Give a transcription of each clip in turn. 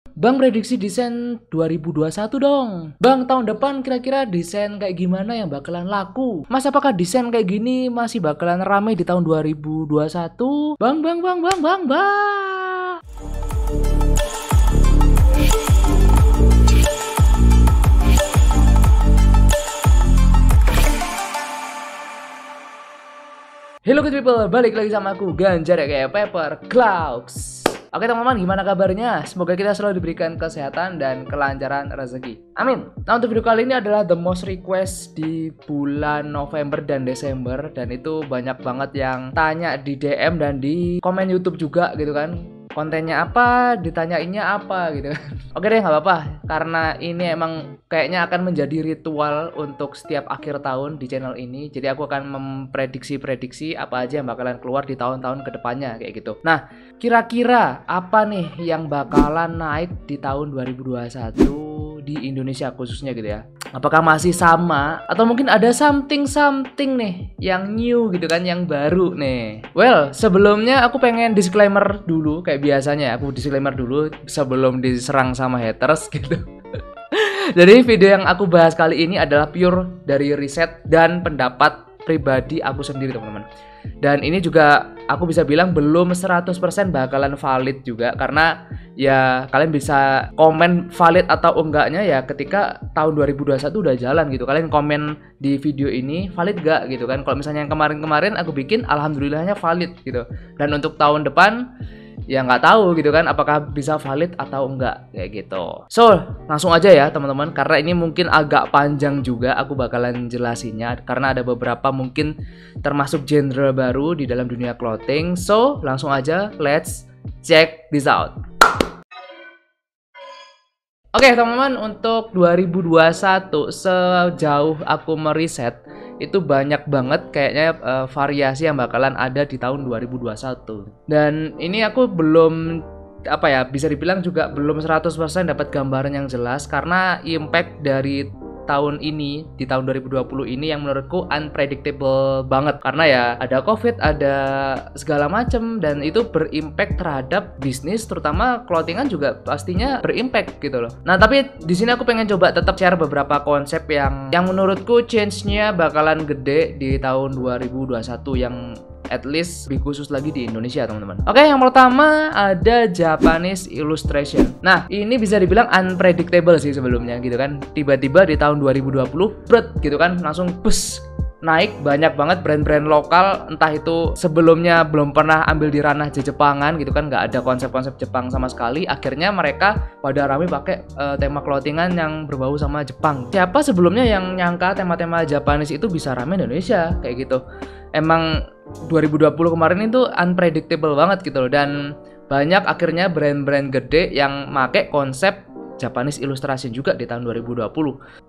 Bang, prediksi desain 2021 dong. Bang, tahun depan kira-kira desain kayak gimana yang bakalan laku? Mas, apakah desain kayak gini masih bakalan rame di tahun 2021? Bang. Hello good people, balik lagi sama aku Ganjar ya kayak Paper Clouds. Oke teman-teman, gimana kabarnya? Semoga kita selalu diberikan kesehatan dan kelancaran rezeki. Amin. Nah, untuk video kali ini adalah the most request di bulan November dan Desember. Dan itu banyak banget yang tanya di DM dan di komen YouTube juga gitu kan. Kontennya apa, ditanyainnya apa gitu kan. Oke deh, nggak apa-apa. Karena ini emang kayaknya akan menjadi ritual untuk setiap akhir tahun di channel ini. Jadi aku akan memprediksi-prediksi apa aja yang bakalan keluar di tahun-tahun kedepannya kayak gitu. Nah, kira-kira apa nih yang bakalan naik di tahun 2021 di Indonesia khususnya gitu ya? Apakah masih sama atau mungkin ada something nih yang new gitu kan, yang baru nih? Well, sebelumnya aku pengen disclaimer dulu kayak biasanya. Aku disclaimer dulu sebelum diserang sama haters gitu. Jadi video yang aku bahas kali ini adalah pure dari riset dan pendapat pribadi aku sendiri teman-teman. Dan ini juga aku bisa bilang belum 100% bakalan valid juga, karena ya kalian bisa komen valid atau enggaknya ya ketika tahun 2021 udah jalan gitu. Kalian komen di video ini valid gak gitu kan. Kalau misalnya yang kemarin-kemarin aku bikin alhamdulillahnya valid gitu. Dan untuk tahun depan ya nggak tahu gitu kan apakah bisa valid atau enggak kayak gitu. So langsung aja ya teman-teman, karena ini mungkin agak panjang juga aku bakalan jelasinnya karena ada beberapa mungkin termasuk genre baru di dalam dunia clothing. So langsung aja, let's check this out. Oke teman-teman, untuk 2021 sejauh aku meriset itu banyak banget kayaknya variasi yang bakalan ada di tahun 2021. Dan ini aku belum bisa dibilang juga belum 100% dapat gambaran yang jelas karena impact dari tahun ini, di tahun 2020 ini yang menurutku unpredictable banget, karena ya ada COVID, ada segala macem, dan itu berimpact terhadap bisnis, terutama clothingan juga pastinya berimpact gitu loh. Nah tapi di sini aku pengen coba tetap share beberapa konsep yang menurutku change-nya bakalan gede di tahun 2021 yang at least lebih khusus lagi di Indonesia teman-teman. Oke, yang pertama ada Japanese illustration. Nah, ini bisa dibilang unpredictable sih sebelumnya gitu kan. Tiba-tiba di tahun 2020 bret gitu kan, langsung bus naik banyak banget brand-brand lokal, entah itu sebelumnya belum pernah ambil di ranah Jepangan gitu kan, nggak ada konsep-konsep Jepang sama sekali. Akhirnya mereka pada rame pakai tema clothingan yang berbau sama Jepang. Siapa sebelumnya yang nyangka tema-tema Japanese itu bisa rame Indonesia kayak gitu? Emang 2020 kemarin itu unpredictable banget gitu loh, dan banyak akhirnya brand-brand gede yang make konsep Japanese illustration juga di tahun 2020.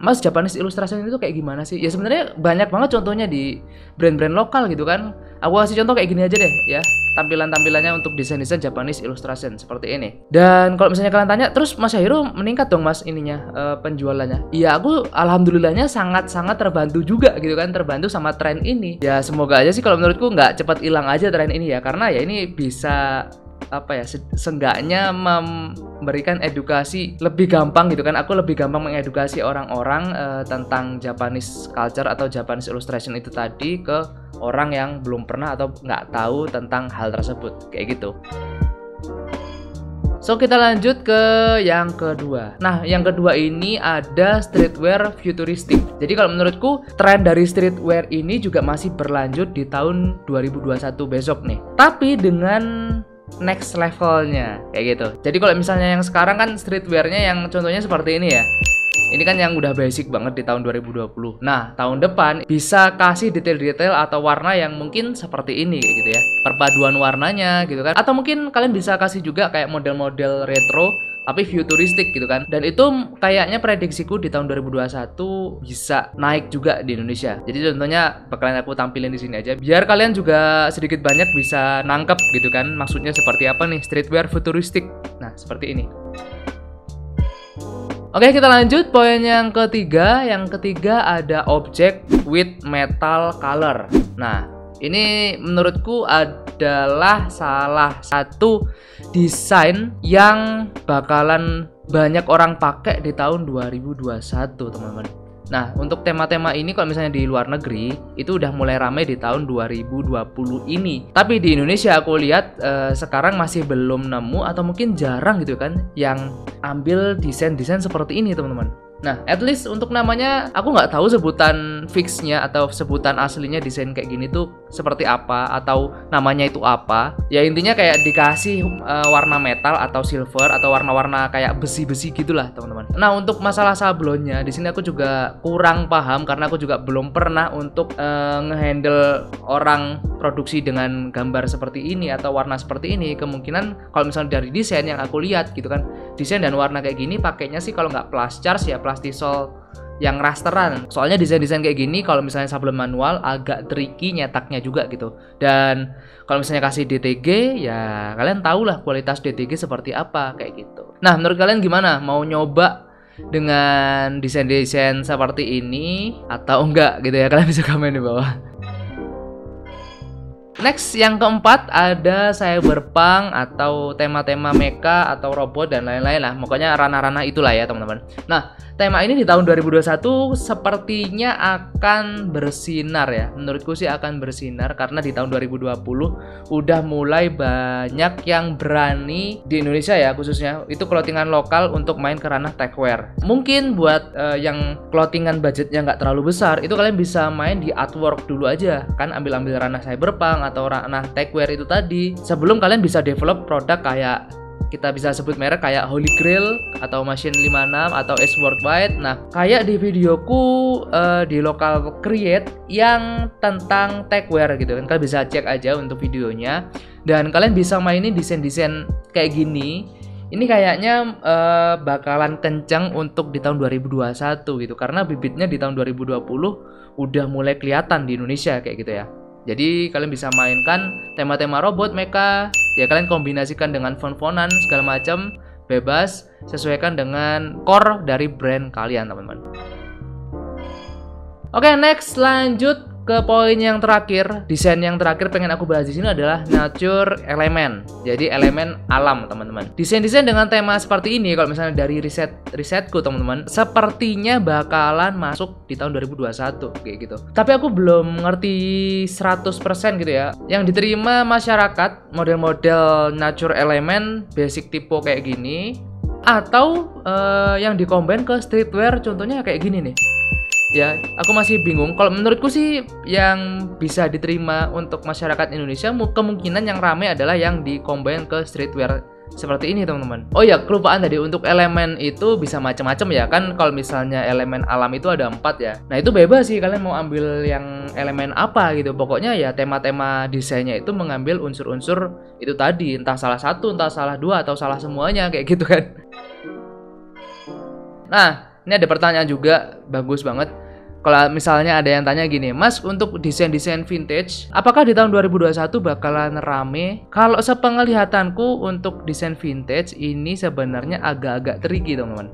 Mas, Japanese illustration itu kayak gimana sih? Ya sebenarnya banyak banget contohnya di brand-brand lokal gitu kan. Aku kasih contoh kayak gini aja deh ya, tampilan-tampilannya untuk desain-desain Japanese illustration seperti ini. Dan kalau misalnya kalian tanya, terus Mas Syahiro meningkat dong Mas ininya penjualannya? Iya, aku alhamdulillahnya sangat-sangat terbantu juga gitu kan, terbantu sama tren ini. Ya semoga aja sih kalau menurutku nggak cepat hilang aja tren ini ya, karena ya ini bisa seenggaknya memberikan edukasi lebih gampang gitu kan. Aku lebih gampang mengedukasi orang-orang tentang Japanese culture atau Japanese illustration itu tadi ke orang yang belum pernah atau nggak tahu tentang hal tersebut kayak gitu. So kita lanjut ke yang kedua. Nah yang kedua ini ada streetwear futuristik. Jadi kalau menurutku tren dari streetwear ini juga masih berlanjut di tahun 2021 besok nih, tapi dengan next levelnya kayak gitu. Jadi kalau misalnya yang sekarang kan streetwearnya yang contohnya seperti ini ya, ini kan yang udah basic banget di tahun 2020. Nah tahun depan bisa kasih detail-detail atau warna yang mungkin seperti ini kayak gitu ya, perpaduan warnanya gitu kan. Atau mungkin kalian bisa kasih juga kayak model-model retro tapi futuristik gitu kan. Dan itu kayaknya prediksiku di tahun 2021 bisa naik juga di Indonesia. Jadi contohnya bakalan aku tampilin di sini aja biar kalian juga sedikit banyak bisa nangkep gitu kan, maksudnya seperti apa nih streetwear futuristik. Nah seperti ini. Oke, kita lanjut poin yang ketiga. Yang ketiga ada object with metal color. Nah Ini menurutku adalah salah satu desain yang bakalan banyak orang pakai di tahun 2021, teman-teman. Nah, untuk tema-tema ini kalau misalnya di luar negeri itu udah mulai ramai di tahun 2020 ini. Tapi di Indonesia aku lihat sekarang masih belum nemu atau mungkin jarang gitu kan yang ambil desain-desain seperti ini, teman-teman. Nah, at least untuk namanya aku nggak tahu sebutan fixnya atau sebutan aslinya desain kayak gini tuh seperti apa atau namanya itu apa. Ya intinya kayak dikasih warna metal atau silver atau warna-warna kayak besi-besi gitulah, teman-teman. Nah, untuk masalah sablonnya di sini aku juga kurang paham karena aku juga belum pernah untuk ngehandle orang produksi dengan gambar seperti ini atau warna seperti ini. Kemungkinan kalau misalnya dari desain yang aku lihat gitu kan, desain dan warna kayak gini pakainya sih kalau nggak Plascharge ya Plastisol yang rasteran. Soalnya desain-desain kayak gini kalau misalnya sablon manual agak tricky nyetaknya juga gitu. Dan kalau misalnya kasih DTG ya kalian tahulah kualitas DTG seperti apa kayak gitu. Nah, menurut kalian gimana? Mau nyoba dengan desain-desain seperti ini atau enggak gitu ya? Kalian bisa komen di bawah. Next, yang keempat ada cyberpunk atau tema-tema mecha atau robot dan lain-lain lah. Pokoknya ranah-ranah itulah ya, teman-teman. Nah, tema ini di tahun 2021 sepertinya akan bersinar ya. Menurutku sih akan bersinar karena di tahun 2020 udah mulai banyak yang berani di Indonesia ya khususnya itu clothingan lokal untuk main ke ranah techwear. Mungkin buat yang clothingan budgetnya nggak terlalu besar, itu kalian bisa main di artwork dulu aja. Kan ambil-ambil ranah cyberpunk atau ranah techwear itu tadi sebelum kalian bisa develop produk kayak kita bisa sebut merek kayak Holy Grail atau Machine 56 atau Ace Worldwide. Nah, kayak di videoku di Local Create yang tentang techwear gitu kan, kalian bisa cek aja untuk videonya dan kalian bisa mainin desain-desain kayak gini. Ini kayaknya bakalan kencang untuk di tahun 2021 gitu karena bibitnya di tahun 2020 udah mulai kelihatan di Indonesia kayak gitu ya. Jadi kalian bisa mainkan tema-tema robot, mecha, ya kalian kombinasikan dengan font-fontan segala macam, bebas, sesuaikan dengan core dari brand kalian, teman-teman. Oke, next lanjut ke poin yang terakhir. Desain yang terakhir pengen aku bahas di sini adalah nature element. Jadi elemen alam, teman-teman. Desain-desain dengan tema seperti ini kalau misalnya dari risetku, teman-teman, sepertinya bakalan masuk di tahun 2021 kayak gitu. Tapi aku belum ngerti 100% gitu ya. Yang diterima masyarakat model-model nature element basic typo kayak gini atau yang dikombin ke streetwear contohnya kayak gini nih. Ya, aku masih bingung. Kalau menurutku sih yang bisa diterima untuk masyarakat Indonesia kemungkinan yang ramai adalah yang di-combine ke streetwear seperti ini, teman-teman. Oh ya, kelupaan tadi untuk elemen itu bisa macam-macam ya. Kan kalau misalnya elemen alam itu ada 4 ya. Nah, itu bebas sih kalian mau ambil yang elemen apa gitu. Pokoknya ya tema-tema desainnya itu mengambil unsur-unsur itu tadi, entah salah satu, entah salah dua atau salah semuanya kayak gitu kan. Nah, ini ada pertanyaan juga bagus banget. Kalau misalnya ada yang tanya gini, Mas, untuk desain-desain vintage, apakah di tahun 2021 bakalan rame? Kalau sepenglihatanku untuk desain vintage ini sebenarnya agak-agak tricky, teman-teman.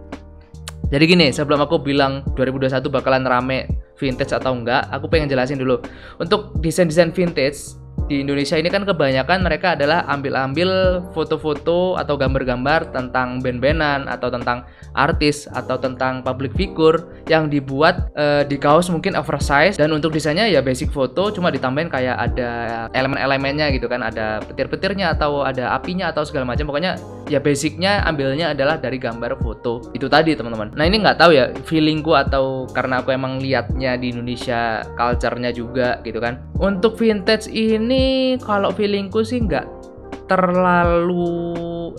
Jadi gini, sebelum aku bilang 2021 bakalan rame vintage atau enggak, aku pengen jelasin dulu. Untuk desain-desain vintage di Indonesia ini kan kebanyakan mereka adalah ambil-ambil foto-foto atau gambar-gambar tentang band-bandan atau tentang artis atau tentang public figure yang dibuat di kaos mungkin oversize, dan untuk desainnya ya basic foto cuma ditambahin kayak ada elemen-elemennya gitu kan, ada petir-petirnya atau ada apinya atau segala macam. Pokoknya ya basicnya ambilnya adalah dari gambar foto itu tadi, teman-teman. Nah, ini nggak tahu ya feelingku atau karena aku emang liatnya di Indonesia culture-nya juga gitu kan. Untuk vintage ini kalau feelingku sih nggak terlalu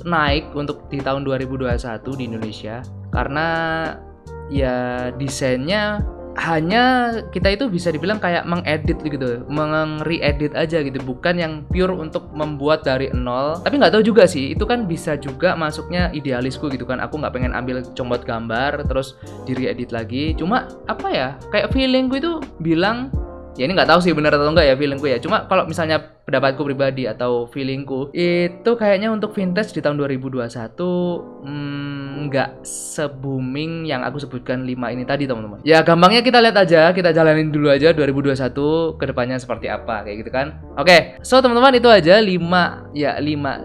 naik untuk di tahun 2021 di Indonesia karena ya desainnya hanya kita itu bisa dibilang kayak mengedit gitu, meng-re-edit aja gitu, bukan yang pure untuk membuat dari nol. Tapi nggak tahu juga sih, itu kan bisa juga masuknya idealisku gitu kan. Aku nggak pengen ambil comot gambar terus di re-edit lagi. Cuma apa ya, kayak feelingku itu bilang Ya ini nggak tahu sih benar atau enggak ya feelingku ya. Cuma kalau misalnya pendapatku pribadi atau feelingku itu kayaknya untuk vintage di tahun 2021 nggak se-booming yang aku sebutkan 5 ini tadi teman-teman. Ya gampangnya kita lihat aja, kita jalanin dulu aja 2021 kedepannya seperti apa kayak gitu kan. Oke, so teman-teman itu aja 5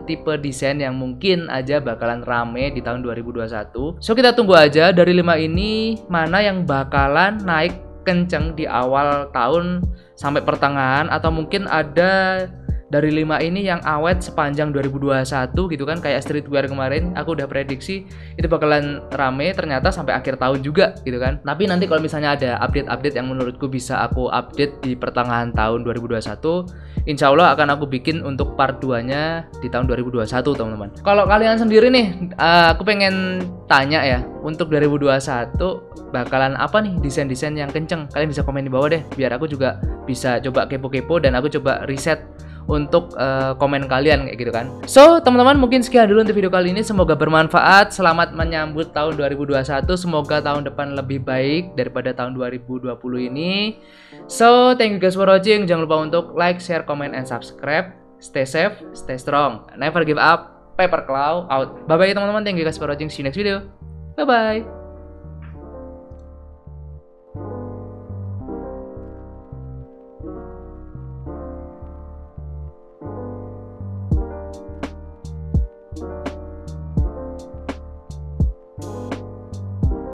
tipe desain yang mungkin aja bakalan rame di tahun 2021. So kita tunggu aja dari 5 ini mana yang bakalan naik kenceng di awal tahun sampai pertengahan, atau mungkin ada dari 5 ini yang awet sepanjang 2021 gitu kan, kayak streetwear kemarin aku udah prediksi itu bakalan rame ternyata sampai akhir tahun juga gitu kan. Tapi nanti kalau misalnya ada update-update yang menurutku bisa aku update di pertengahan tahun 2021, insya Allah akan aku bikin untuk part 2 nya di tahun 2021 teman-teman. Kalau kalian sendiri nih, aku pengen tanya ya, untuk 2021 bakalan apa nih desain-desain yang kenceng? Kalian bisa komen di bawah deh, biar aku juga bisa coba kepo-kepo dan aku coba riset untuk komen kalian kayak gitu kan. So teman-teman, mungkin sekian dulu untuk video kali ini, semoga bermanfaat. Selamat menyambut tahun 2021, semoga tahun depan lebih baik daripada tahun 2020 ini. So thank you guys for watching, jangan lupa untuk like, share, comment, and subscribe. Stay safe, stay strong, never give up. Paper Claw out. Bye bye teman-teman, thank you guys for watching, see you next video. Bye bye.